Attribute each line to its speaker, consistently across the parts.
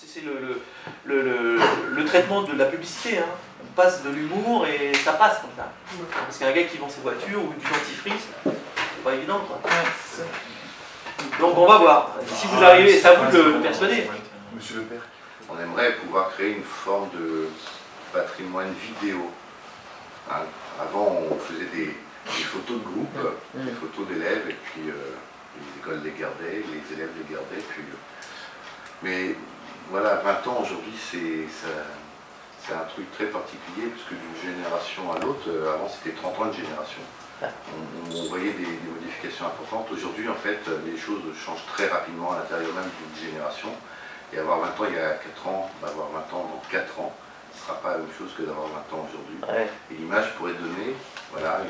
Speaker 1: C'est le traitement de la publicité. Hein. On passe de l'humour et ça passe comme ça. Parce qu'un gars qui vend ses voitures ou du dentifrice, c'est pas évident quoi. Donc on va voir. Si vous arrivez, c'est à vous de le persuader.
Speaker 2: Monsieur Lepère.
Speaker 3: On aimerait pouvoir créer une forme de patrimoine vidéo. Hein, avant, on faisait des photos de groupe, des photos d'élèves, et puis les écoles les gardaient, les élèves les gardaient. Puis, mais voilà, 20 ans aujourd'hui, c'est un truc très particulier, puisque d'une génération à l'autre, avant c'était 30 ans de génération. On voyait des modifications importantes. Aujourd'hui, en fait, les choses changent très rapidement à l'intérieur même d'une génération. Et avoir 20 ans il y a 4 ans, avoir 20 ans dans 4 ans, ce ne sera pas la même chose que d'avoir 20 ans aujourd'hui.
Speaker 1: Ouais.
Speaker 3: Et l'image pourrait donner, voilà,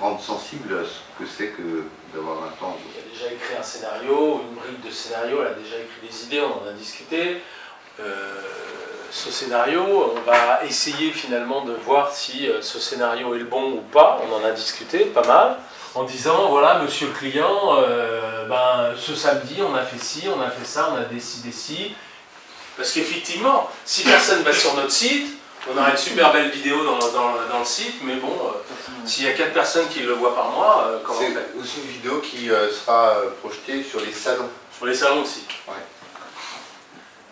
Speaker 3: rendre sensible à ce que c'est que d'avoir 20 ans aujourd'hui.
Speaker 4: Elle a déjà écrit un scénario, une brique de scénario, elle a déjà écrit des idées, on en a discuté. Ce scénario, on va essayer finalement de voir si ce scénario est le bon ou pas, on en a discuté pas mal, en disant voilà monsieur le client, ce samedi on a fait ci, on a fait ça, on a décidé ci. Parce qu'effectivement, si personne va sur notre site, on aura une super belle vidéo dans le site, mais bon, s'il y a 4 personnes qui le voient par mois, comment on fait?
Speaker 3: C'est aussi une vidéo qui sera projetée sur les salons.
Speaker 4: Sur les salons aussi.
Speaker 3: Ouais.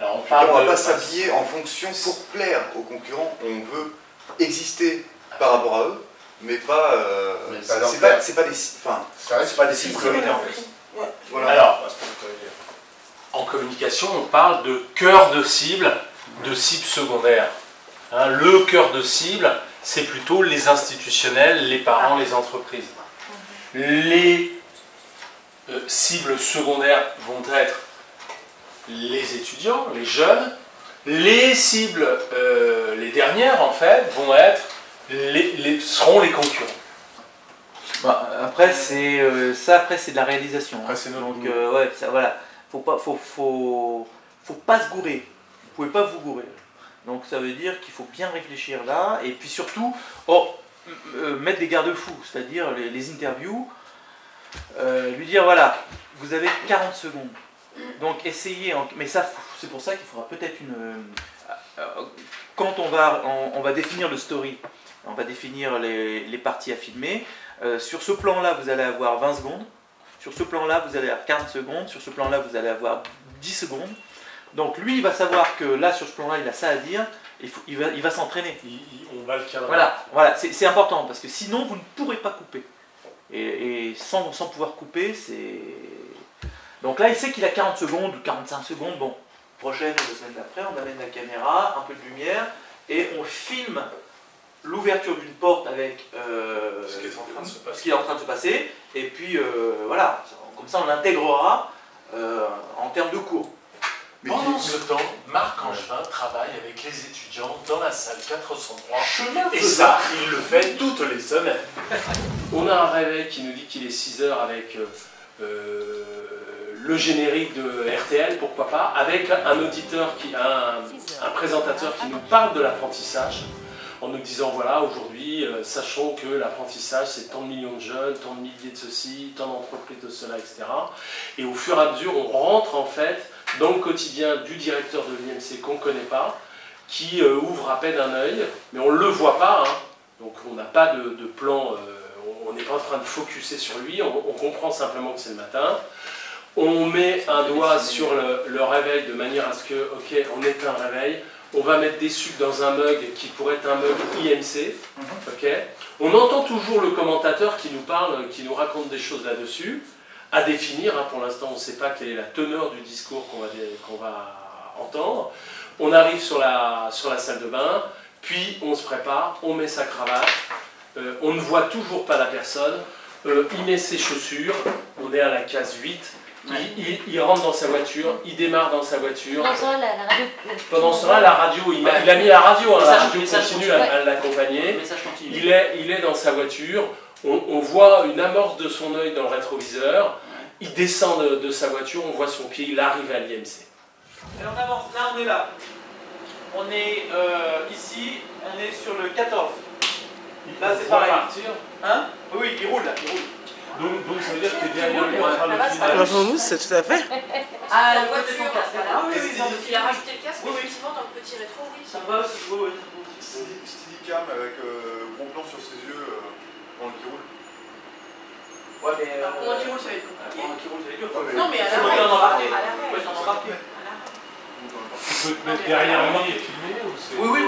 Speaker 4: Alors on
Speaker 2: On
Speaker 4: parle
Speaker 2: ne va
Speaker 4: de...
Speaker 2: pas s'habiller en fonction pour plaire aux concurrents. On veut exister par rapport à eux, mais pas. C'est pas des cibles prioritaires en fait. Voilà.
Speaker 4: Alors, en communication, on parle de cœur de cible secondaire. Hein, le cœur de cible, c'est plutôt les institutionnels, les parents, les entreprises. Les cibles secondaires vont être les étudiants, les jeunes. Les cibles, les dernières en fait, vont être seront les concurrents.
Speaker 1: Bah, après c'est c'est de la réalisation.
Speaker 2: Après, c'est notre
Speaker 1: Donc
Speaker 2: boulot.
Speaker 1: ouais, ça, voilà, faut pas se gourer. Vous pouvez pas vous gourer. Donc ça veut dire qu'il faut bien réfléchir là, et puis surtout mettre des garde-fous, c'est-à-dire les interviews, lui dire voilà, vous avez 40 secondes. Donc essayez, mais ça c'est pour ça qu'il faudra peut-être quand on va définir le story, on va définir les parties à filmer. Sur ce plan-là, vous allez avoir 20 secondes. Sur ce plan-là, vous allez avoir 40 secondes. Sur ce plan-là, vous allez avoir 10 secondes. Donc lui, il va savoir que là, sur ce plan-là, il a ça à dire. Il va s'entraîner.
Speaker 4: On va le cadrer.
Speaker 1: Voilà, c'est important parce que sinon, vous ne pourrez pas couper. Et sans pouvoir couper, c'est... Donc là, il sait qu'il a 40 secondes ou 45 secondes. Bon, prochaine ou 2 semaines d'après, on amène la caméra, un peu de lumière, et on filme l'ouverture d'une porte avec
Speaker 4: ce qui est en train de se passer.
Speaker 1: Ce qui est en train de se passer. Et puis, voilà, comme ça, on l'intégrera en termes de cours.
Speaker 4: Pendant ce temps, Marc Angevin travaille avec les étudiants dans la salle 403. Et ça, il le fait toutes les semaines. On a un réveil qui nous dit qu'il est 6h avec le générique de RTL, pourquoi pas, avec un auditeur, un présentateur qui nous parle de l'apprentissage, en nous disant voilà, aujourd'hui, sachons que l'apprentissage c'est tant de millions de jeunes, tant de milliers de ceci, tant d'entreprises de cela, etc. Et au fur et à mesure, on rentre en fait dans le quotidien du directeur de l'IMC qu'on ne connaît pas, qui ouvre à peine un œil, mais on ne le voit pas, hein. Donc on n'a pas de plan, on n'est pas en train de focuser sur lui, on comprend simplement que c'est le matin. On met un doigt sur le réveil de manière à ce que, ok, on éteint un réveil, on va mettre des sucres dans un mug qui pourrait être un mug IMC, ok. On entend toujours le commentateur qui nous parle, qui nous raconte des choses là-dessus, à définir, hein. Pour l'instant on ne sait pas quelle est la teneur du discours qu'on va entendre. On arrive sur la salle de bain, puis on se prépare, on met sa cravate, on ne voit toujours pas la personne, il met ses chaussures, on est à la case 8, il rentre dans sa voiture, il démarre dans sa voiture.
Speaker 5: Pendant ce temps-là, la radio...
Speaker 4: Pendant ce temps-là, la radio, il a mis la radio, hein, la radio continue
Speaker 1: continue.
Speaker 4: à l'accompagner.
Speaker 1: Le message continue.
Speaker 4: Il est dans sa voiture, on voit une amorce de son œil dans le rétroviseur, il descend de sa voiture, on voit son pied, il arrive à l'IMC.
Speaker 1: Alors on avance, là on est là. On est ici, on est sur le 14. Là c'est pareil.
Speaker 4: Partir.
Speaker 1: Hein? Oui, il roule là, il roule.
Speaker 4: Donc ça veut dire que tu es derrière lui en train de filmer.
Speaker 5: Bonjour, c'est tout à fait.
Speaker 6: Ah, la voiture, il a rajouté le casque, mais effectivement, dans le petit rétro, oui.
Speaker 1: Ça va aussi, oui.
Speaker 2: Steadicam avec gros plan sur ses yeux pendant qu'il roule.
Speaker 1: Ouais, mais.
Speaker 6: Pendant qu'il roule, ça va être compliqué.
Speaker 1: Pendant qu'il roule, ça va être dur.
Speaker 6: Non, mais à
Speaker 1: faut bien en embarquer.
Speaker 6: à l'arrêt.
Speaker 1: Ouais, en embarquer.
Speaker 4: Tu peux te mettre derrière lui et filmer ou c'est...
Speaker 1: Oui.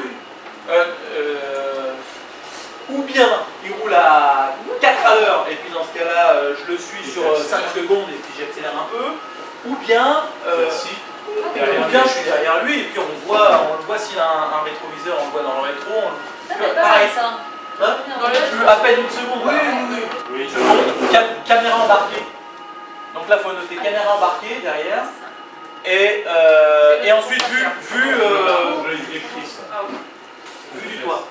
Speaker 1: Ou bien il roule à 4 à l'heure et puis dans ce cas-là je le suis sur 5 secondes et puis j'accélère un peu. Ou bien je suis derrière lui et puis on le voit s'il a un rétroviseur, on le voit dans le rétro. Pareil. À peine une seconde. Oui. Caméra embarquée. Donc là il faut noter caméra embarquée derrière. Et ensuite vue du toit.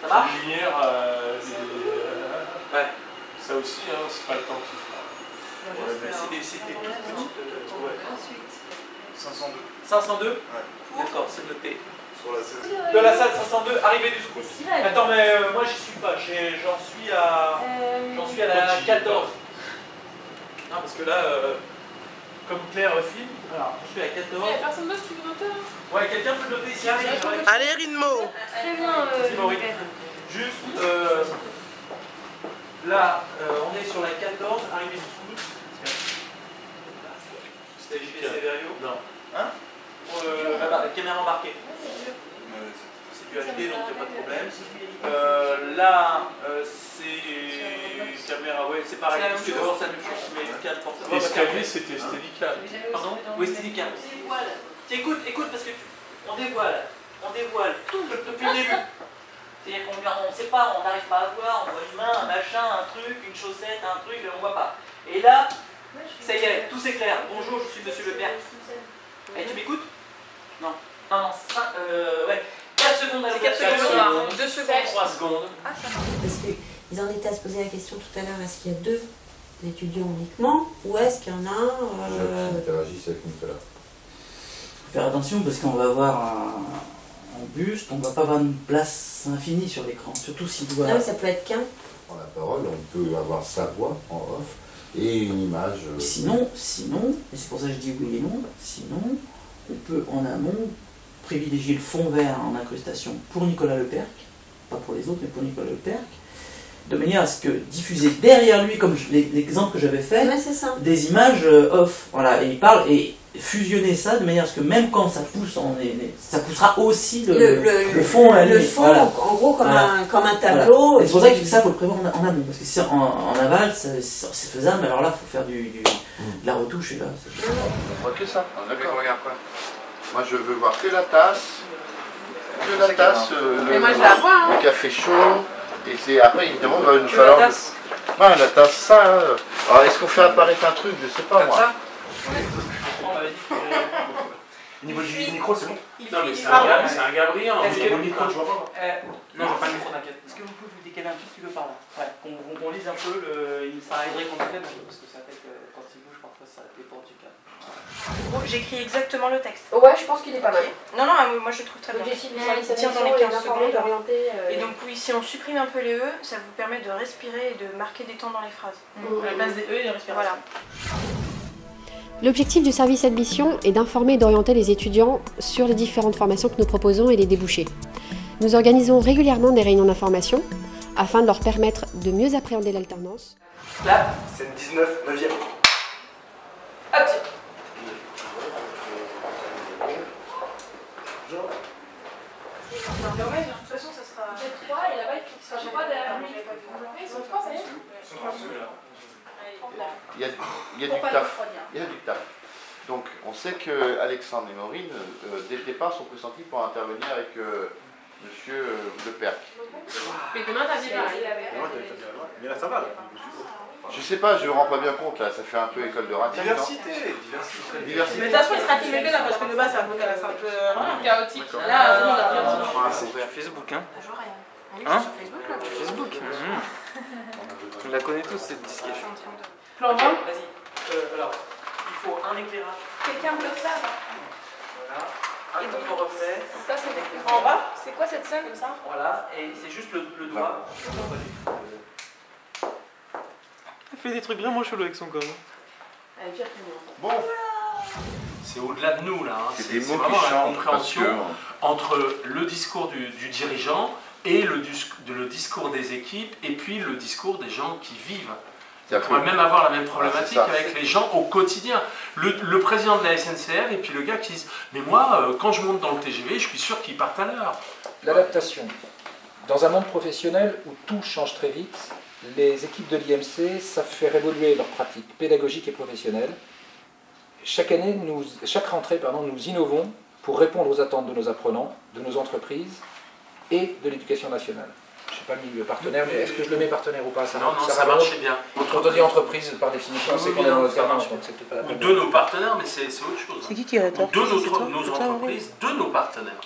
Speaker 1: Ça marche?
Speaker 4: La lumière,
Speaker 1: ouais.
Speaker 4: Ça aussi, hein, c'est pas le temps qu'il faut.
Speaker 1: Ouais, mais c'est des toutes petites. Ouais.
Speaker 2: 502.
Speaker 1: 502?
Speaker 2: Ouais.
Speaker 1: D'accord, c'est noté.
Speaker 2: Sur la salle.
Speaker 1: De la salle 502, arrivée du scout. Attends, mais moi j'y suis pas, j'en suis à la 14. Non, parce que là, comme Claire filme, alors je suis à 14.
Speaker 6: Mais personne d'autre qui veut noter.
Speaker 1: Ouais, quelqu'un peut le noter ici.
Speaker 5: Allez, Rinmo.
Speaker 6: Très bien,
Speaker 1: Juste, là, on est sur la 14, arrivée du scout. C'était JV Severio? Non. Hein? La caméra embarquée. Sécurité, donc il n'y a pas de problème. Là, c'est caméra, ouais, c'est pareil, parce que d'abord ça me change, mais 4 portables.
Speaker 4: L'escalier, c'était Steadicam.
Speaker 1: Pardon? Oui, Steadicam. Écoute, parce que on dévoile tout depuis le début. C'est-à-dire qu'on ne sait pas, on n'arrive pas à voir, on voit une main, un machin, un truc, une chaussette, un truc, on ne voit pas. Et là, ça y est, tout s'éclaire. Bonjour, je suis Monsieur Le Père. Et tu m'écoutes? Non. Ouais. 4 secondes, allez, 4 secondes. 2 secondes. 3 secondes.
Speaker 7: Parce qu'ils en étaient à se poser la question tout à l'heure, est-ce qu'il y a 2 étudiants uniquement ou est-ce qu'il y en a un
Speaker 3: Interagissent avec Nicolas.
Speaker 8: Faire attention parce qu'on va avoir un buste, on ne va pas avoir une place infinie sur l'écran, surtout s'il doit...
Speaker 7: Non, ça peut être qu'un.
Speaker 3: Dans la parole, on peut avoir sa voix en off et une image.
Speaker 8: Sinon, et c'est pour ça que je dis oui et non, sinon, on peut en amont privilégier le fond vert en incrustation pour Nicolas Leperc, pas pour les autres, mais pour Nicolas Leperc, de manière à ce que diffuser derrière lui, comme l'exemple que j'avais fait,
Speaker 7: Ouais, c'est ça.
Speaker 8: des images off. Voilà, et il parle, et fusionner ça de manière à ce que même quand ça pousse, ça poussera aussi le fond à lui.
Speaker 7: Le fond,
Speaker 8: voilà.
Speaker 7: en gros, comme,
Speaker 8: Voilà.
Speaker 7: un tableau.
Speaker 8: Voilà. Et c'est pour ça que ça, il faut le prévoir en amont. Parce que si en aval, c'est faisable, mais alors là, il faut faire de la retouche. Et là,
Speaker 3: On voit que ça. D'accord, regarde quoi. Moi, je veux voir que la tasse, le café chaud. Et c'est après, évidemment, il va nous falloir. La tasse, ça. Alors, est-ce qu'on fait apparaître un truc? Je sais pas, moi.
Speaker 2: Au niveau du micro, c'est bon?
Speaker 4: Non, mais c'est un gars brillant.
Speaker 2: Le micro, tu vois pas?
Speaker 1: Non, j'ai pas le micro, t'inquiète. Est-ce que vous pouvez vous décaler un tout petit peu par là? Ouais, qu'on lise un peu, ça aiderait qu'on se lève un peu, parce que ça fait que quand il bouge, parfois ça dépend du cas.
Speaker 6: Bon, j'écris exactement le texte.
Speaker 9: Ouais, je pense qu'il est pas mal.
Speaker 6: Non, moi je le trouve très bien.
Speaker 9: L'objectif du
Speaker 6: Il
Speaker 9: service
Speaker 6: tient dans les 15 secondes.
Speaker 9: d'orienter.
Speaker 6: Et donc oui, si on supprime un peu les E, ça vous permet de respirer et de marquer des temps dans les phrases. À la place des E et des respirations. Voilà.
Speaker 10: L'objectif du service admission est d'informer et d'orienter les étudiants sur les différentes formations que nous proposons et les débouchés. Nous organisons régulièrement des réunions d'information afin de leur permettre de mieux appréhender l'alternance.
Speaker 1: Là,
Speaker 2: c'est une 19, 9e.
Speaker 6: Hop. De toute façon, ça sera...
Speaker 9: 3 et là-bas, il sera pas derrière lui. Ils sont 3, ça y est.
Speaker 3: Il y a du taf. Il y a du taf. Donc, on sait que Alexandre et Maureen, dès le départ, sont pressentis pour intervenir avec Monsieur Leperc.
Speaker 9: Mais demain, t'as dit pareil.
Speaker 2: Mais là, ça va.
Speaker 3: Je sais pas, je me rends pas bien compte, là, ça fait un peu école de rating.
Speaker 2: Diversité.
Speaker 9: Mais de toute façon, il sera filmé là parce que de base, c'est un peu chaotique. Là,
Speaker 1: c'est ouvert Facebook, hein.
Speaker 6: Bonjour Ryan. Oui,
Speaker 1: Hein?
Speaker 6: je suis sur Facebook là.
Speaker 1: Facebook. On la connaît tous cette disquette.
Speaker 9: Plan
Speaker 1: Ok, vas-y. Alors, il faut un éclairage.
Speaker 6: Quelqu'un bloque ça là.
Speaker 1: Voilà. Un contre reflet.
Speaker 9: Ça, c'est en bas. C'est quoi cette scène comme ça?
Speaker 1: Voilà. Et c'est juste le doigt. fait des trucs vraiment chelous avec son corps.
Speaker 9: Elle est pire que nous.
Speaker 4: Bon. C'est au-delà de nous là. Hein.
Speaker 3: C'est des mots
Speaker 4: vraiment
Speaker 3: qui
Speaker 4: la
Speaker 3: chantent
Speaker 4: compréhension
Speaker 3: que...
Speaker 4: entre le discours du dirigeant et le discours des équipes et puis le discours des gens qui vivent. On pourrait même avoir la même problématique avec les gens au quotidien. Le président de la SNCF et puis le gars qui dit « Mais moi, quand je monte dans le TGV, je suis sûr qu'ils partent à l'heure. »
Speaker 11: L'adaptation. Dans un monde professionnel où tout change très vite, les équipes de l'IMC savent faire évoluer leurs pratiques pédagogiques et professionnelles. Chaque année, chaque rentrée, nous innovons pour répondre aux attentes de nos apprenants, de nos entreprises et de l'éducation nationale. Je n'ai pas mis le partenaire, mais est-ce que je le mets partenaire ou pas?
Speaker 4: Non, ça marchait bien.
Speaker 11: Quand on dit entreprise, par définition, c'est qu'on est dans l'alternance.
Speaker 4: Ou de nos partenaires, mais c'est autre chose.
Speaker 5: C'est qui est rétorque?
Speaker 4: De nos entreprises, de nos partenaires.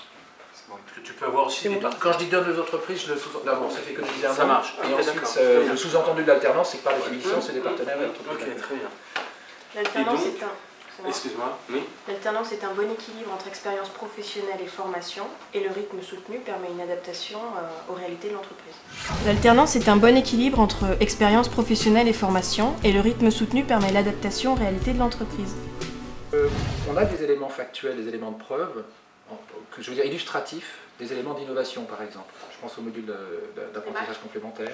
Speaker 4: Parce que tu peux avoir aussi des partenaires.
Speaker 11: Quand je dis de nos entreprises, je le sous-entends. D'abord, ça fait économiser un
Speaker 4: Ça marche.
Speaker 11: Et ensuite, le sous-entendu de l'alternance, c'est que par définition, c'est des partenaires et entreprises.
Speaker 4: Ok, très bien.
Speaker 6: L'alternance est un...
Speaker 4: Excuse-moi, oui.
Speaker 6: L'alternance est un bon équilibre entre expérience professionnelle et formation, et le rythme soutenu permet une adaptation aux réalités de l'entreprise. L'alternance est un bon équilibre entre expérience professionnelle et formation, et le rythme soutenu permet l'adaptation aux réalités de l'entreprise.
Speaker 11: On a des éléments factuels, des éléments de preuve, que je veux dire illustratifs, des éléments d'innovation par exemple. Je pense au module d'apprentissage complémentaire.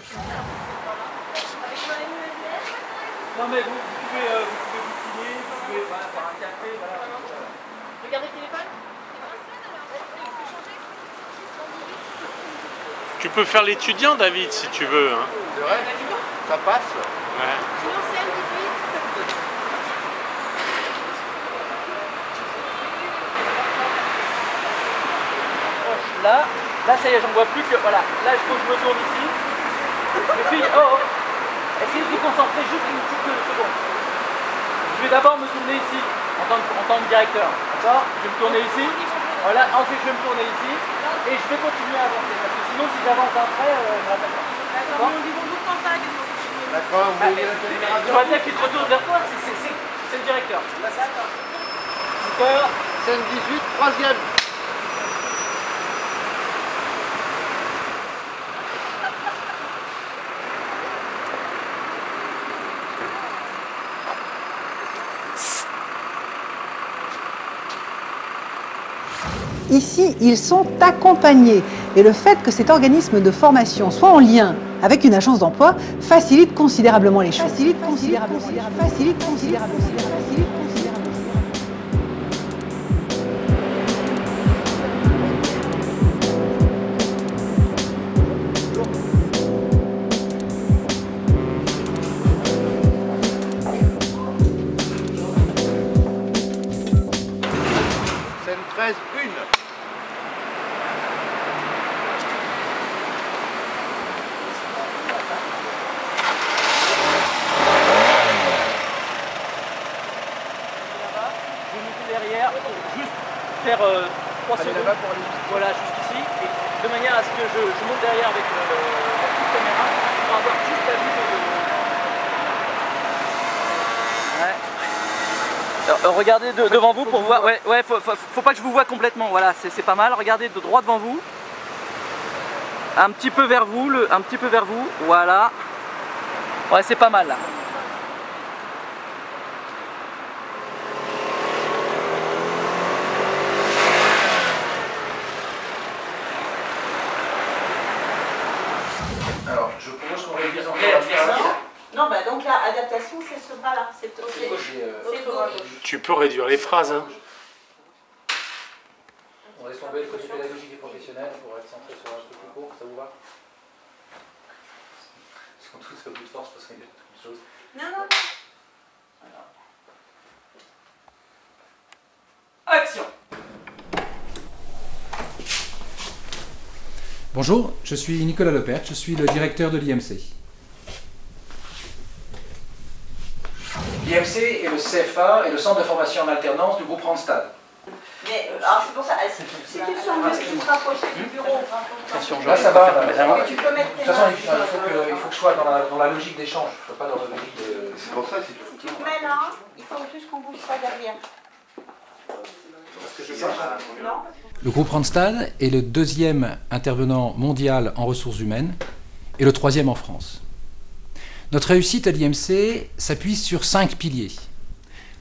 Speaker 1: Non mais vous pouvez bouquiner, vous pouvez faire un café, voilà.
Speaker 9: Regardez le téléphone.
Speaker 4: Tu peux faire l'étudiant, David, si tu veux. Hein.
Speaker 3: C'est vrai? Ça passe?
Speaker 4: Ouais.
Speaker 1: Là, ça y est, j'en vois plus que... Voilà, là il faut que je me tourne ici. Les filles, essayez de vous concentrer juste une petite seconde. Je vais d'abord me tourner ici, en tant que directeur. D'accord? Je vais me tourner ici. Voilà, ensuite je vais me tourner ici. Et je vais continuer à avancer. Parce que sinon, si j'avance après, je ne rappelle pas.
Speaker 9: D'accord, on dit bonjour quand ça, qu'est-ce que vous filmez?
Speaker 3: D'accord, vous voyez la caméra?
Speaker 1: Tu vois bien qu'il te retourne vers toi, c'est le directeur. D'accord.
Speaker 3: Scène 18, troisième.
Speaker 12: Ici, ils sont accompagnés. Et le fait que cet organisme de formation soit en lien avec une agence d'emploi facilite considérablement les choses. Facilite considérablement.
Speaker 3: Scène 13, une.
Speaker 1: Derrière, juste faire 3 secondes, voilà, juste ici, et de manière à ce que je monte derrière avec la petite caméra pour avoir juste la vue de... Ouais. Regardez devant vous pour voir, ouais, faut pas que je vous voie complètement, voilà, c'est pas mal, regardez de droit devant vous, un petit peu vers vous, voilà, ouais, c'est pas mal là.
Speaker 11: Alors, je propose qu'on réduise encore
Speaker 7: Non, bah donc là, adaptation, c'est ce pas-là. C'est gauche.
Speaker 4: Tu peux réduire les phrases. Hein.
Speaker 11: On laisse tomber le côté pédagogique et professionnel pour être centré sur un truc plus court, ça vous va? Parce qu'on touche un peu de force parce qu'il y a beaucoup de choses.
Speaker 7: Non.
Speaker 11: Voilà. Action!
Speaker 13: Bonjour, je suis Nicolas Lepert, je suis le directeur de l'IMC.
Speaker 11: L'IMC est le CFA et le centre de formation en alternance du groupe Randstad.
Speaker 7: Mais alors c'est pour ça, si tu te sens mieux, tu te rapproches du bureau.
Speaker 11: Là ça va,
Speaker 7: tu peux mettre tes
Speaker 11: de toute façon
Speaker 7: mains.
Speaker 11: il faut que je sois dans la logique d'échange, je ne pas dans la logique de...
Speaker 3: C'est pour ça que
Speaker 7: Tu te mets là, il faut juste qu'on bouge pas derrière.
Speaker 13: Le groupe Randstad est le deuxième intervenant mondial en ressources humaines et le troisième en France. Notre réussite à l'IMC s'appuie sur 5 piliers.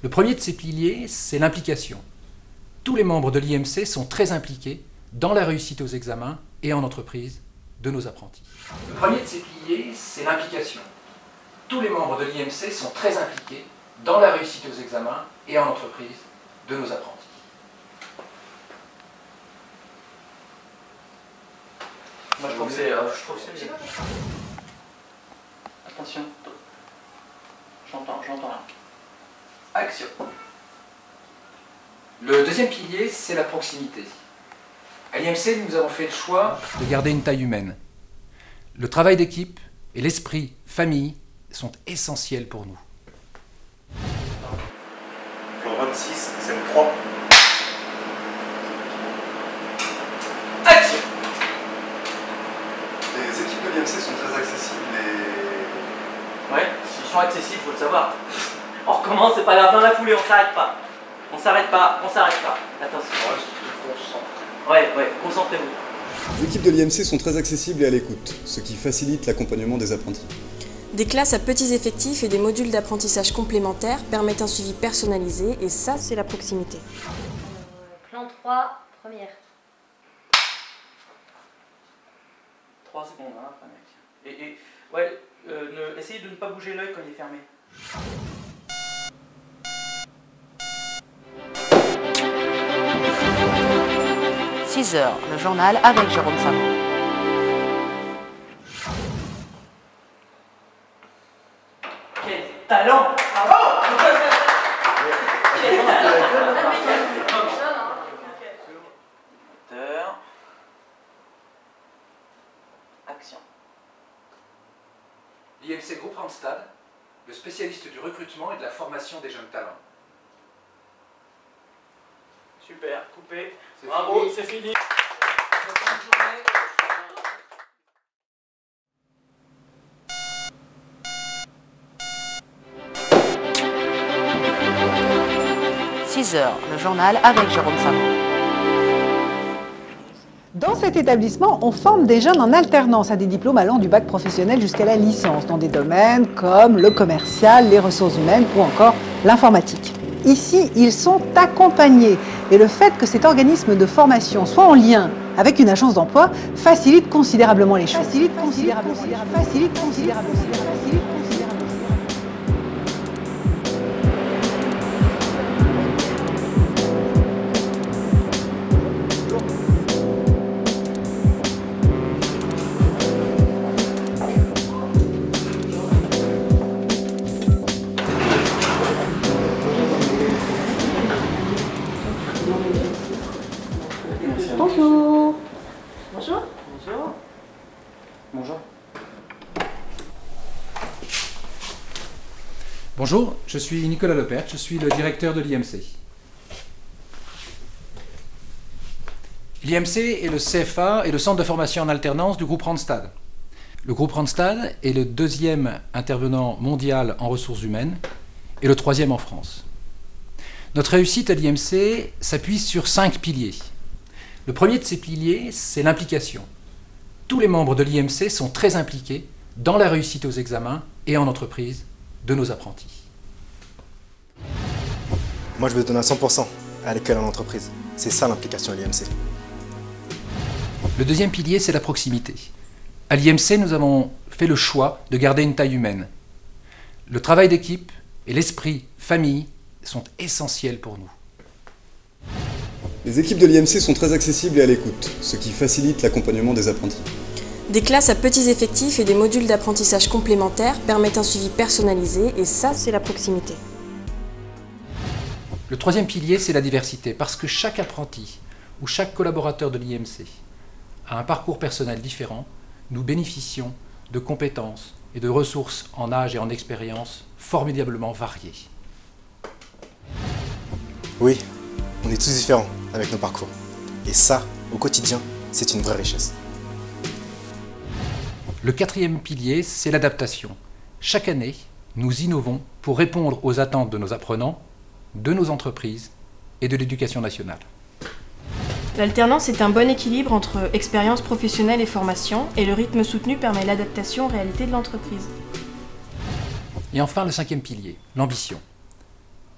Speaker 13: Le premier de ces piliers, c'est l'implication. Tous les membres de l'IMC sont très impliqués dans la réussite aux examens et en entreprise de nos apprentis. Le premier de ces piliers, c'est l'implication. Tous les membres de l'IMC sont très impliqués dans la réussite aux examens et en entreprise de nos apprentis.
Speaker 1: Moi je trouve que c'est... Attention. J'entends là. Action.
Speaker 13: Le deuxième pilier, c'est la proximité. À l'IMC, nous avons fait le choix de garder une taille humaine. Le travail d'équipe et l'esprit famille sont essentiels pour nous.
Speaker 2: Plan 26, scène 3.
Speaker 1: Action.
Speaker 2: Les équipes de l'IMC sont très accessibles et...
Speaker 1: Ouais, s'ils sont accessibles, faut le savoir. On recommence, c'est pas grave, dans la foulée, on s'arrête pas. On s'arrête pas. Attention. Ouais, concentrez-vous.
Speaker 14: Les équipes de l'IMC sont très accessibles et à l'écoute, ce qui facilite l'accompagnement des apprentis.
Speaker 6: Des classes à petits effectifs et des modules d'apprentissage complémentaires permettent un suivi personnalisé et ça, c'est la proximité.
Speaker 15: Plan 3, première.
Speaker 1: 3 secondes, hein, première. Ouais, essayez de ne pas bouger l'œil quand il est fermé.
Speaker 16: « 6 heures, le journal avec Jérôme Samon.
Speaker 1: Quel talent! Bravo! Quel talent! Action.
Speaker 13: L'IMC Groupe Randstad, le spécialiste du recrutement et de la formation des jeunes talents.
Speaker 1: Super, coupé. Bravo, c'est fini.
Speaker 16: 6 heures, le journal avec Jérôme Samon.
Speaker 12: Dans cet établissement, on forme des jeunes en alternance à des diplômes allant du bac professionnel jusqu'à la licence, dans des domaines comme le commercial, les ressources humaines ou encore l'informatique. Ici, ils sont accompagnés et le fait que cet organisme de formation soit en lien avec une agence d'emploi facilite considérablement les choses.
Speaker 6: Bonjour.
Speaker 1: Bonjour. Bonjour. Bonjour.
Speaker 13: Bonjour, je suis Nicolas Lepert, je suis le directeur de l'IMC. L'IMC est le CFA et le centre de formation en alternance du groupe Randstad. Le groupe Randstad est le deuxième intervenant mondial en ressources humaines et le troisième en France. Notre réussite à l'IMC s'appuie sur 5 piliers. Le premier de ces piliers, c'est l'implication. Tous les membres de l'IMC sont très impliqués dans la réussite aux examens et en entreprise de nos apprentis.
Speaker 17: Moi, je veux donner à 100% à l'école et en entreprise. C'est ça l'implication à l'IMC.
Speaker 13: Le deuxième pilier, c'est la proximité. À l'IMC, nous avons fait le choix de garder une taille humaine. Le travail d'équipe et l'esprit famille sont essentiels pour nous.
Speaker 14: Les équipes de l'IMC sont très accessibles et à l'écoute, ce qui facilite l'accompagnement des apprentis.
Speaker 6: Des classes à petits effectifs et des modules d'apprentissage complémentaires permettent un suivi personnalisé et ça, c'est la proximité.
Speaker 13: Le troisième pilier, c'est la diversité, parce que chaque apprenti ou chaque collaborateur de l'IMC a un parcours personnel différent. Nous bénéficions de compétences et de ressources en âge et en expérience formidablement variées.
Speaker 17: Oui, on est tous différents avec nos parcours. Et ça, au quotidien, c'est une vraie richesse.
Speaker 13: Le quatrième pilier, c'est l'adaptation. Chaque année, nous innovons pour répondre aux attentes de nos apprenants, de nos entreprises et de l'éducation nationale.
Speaker 6: L'alternance est un bon équilibre entre expérience professionnelle et formation et le rythme soutenu permet l'adaptation aux réalités de l'entreprise.
Speaker 13: Et enfin, le cinquième pilier, l'ambition.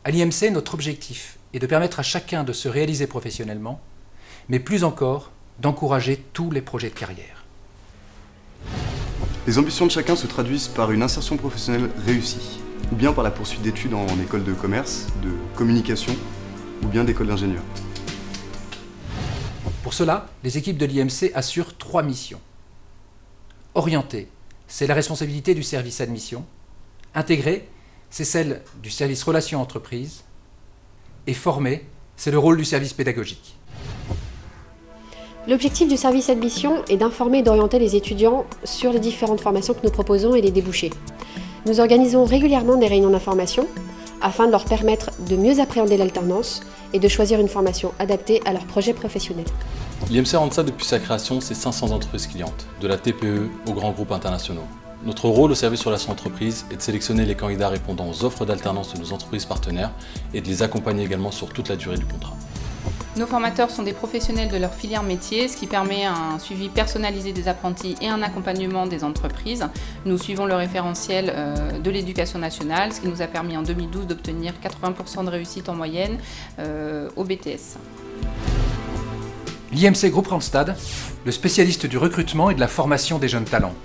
Speaker 13: À l'IMC, notre objectif est de permettre à chacun de se réaliser professionnellement, mais plus encore, d'encourager tous les projets de carrière.
Speaker 14: Les ambitions de chacun se traduisent par une insertion professionnelle réussie, ou bien par la poursuite d'études en école de commerce, de communication, ou bien d'école d'ingénieur.
Speaker 13: Pour cela, les équipes de l'IMC assurent 3 missions. Orienter, c'est la responsabilité du service admission. Intégrer, c'est celle du service relations entreprises. Et former, c'est le rôle du service pédagogique.
Speaker 10: L'objectif du service admission est d'informer et d'orienter les étudiants sur les différentes formations que nous proposons et les débouchés. Nous organisons régulièrement des réunions d'information afin de leur permettre de mieux appréhender l'alternance et de choisir une formation adaptée à leur projet professionnel.
Speaker 18: L'IMC Randstad, depuis sa création, c'est 500 entreprises clientes, de la TPE aux grands groupes internationaux. Notre rôle au service relations entreprises est de sélectionner les candidats répondant aux offres d'alternance de nos entreprises partenaires et de les accompagner également sur toute la durée du contrat.
Speaker 19: Nos formateurs sont des professionnels de leur filière métier, ce qui permet un suivi personnalisé des apprentis et un accompagnement des entreprises. Nous suivons le référentiel de l'éducation nationale, ce qui nous a permis en 2012 d'obtenir 80% de réussite en moyenne au BTS.
Speaker 13: L'IMC Groupe Randstad, le spécialiste du recrutement et de la formation des jeunes talents.